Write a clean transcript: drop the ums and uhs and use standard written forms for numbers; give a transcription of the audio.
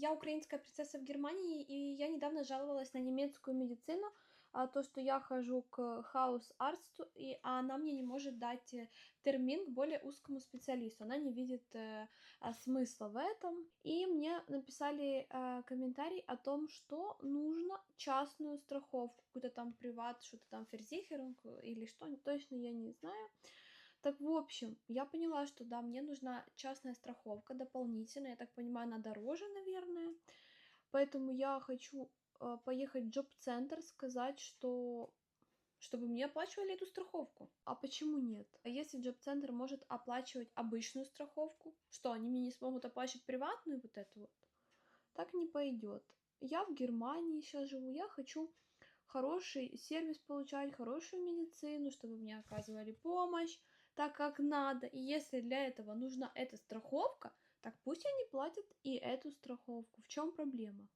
Я украинская принцесса в Германии, и я недавно жаловалась на немецкую медицину, то, что я хожу к хаус-арсту, а она мне не может дать термин к более узкому специалисту. Она не видит смысла в этом. И мне написали комментарий о том, что нужно частную страховку, какую-то там приват, что-то там ферзихерунг или что, точно я не знаю. Так, в общем, я поняла, что да, мне нужна частная страховка дополнительная. Я так понимаю, она дороже, наверное. Поэтому я хочу поехать в джоб-центр, сказать, что чтобы мне оплачивали эту страховку. А почему нет? А если джоб-центр может оплачивать обычную страховку, что они мне не смогут оплачивать приватную вот эту вот? Так не пойдет. Я в Германии сейчас живу, я хочу хороший сервис получать, хорошую медицину, чтобы мне оказывали помощь так, как надо. И если для этого нужна эта страховка, так пусть они платят и эту страховку. В чем проблема?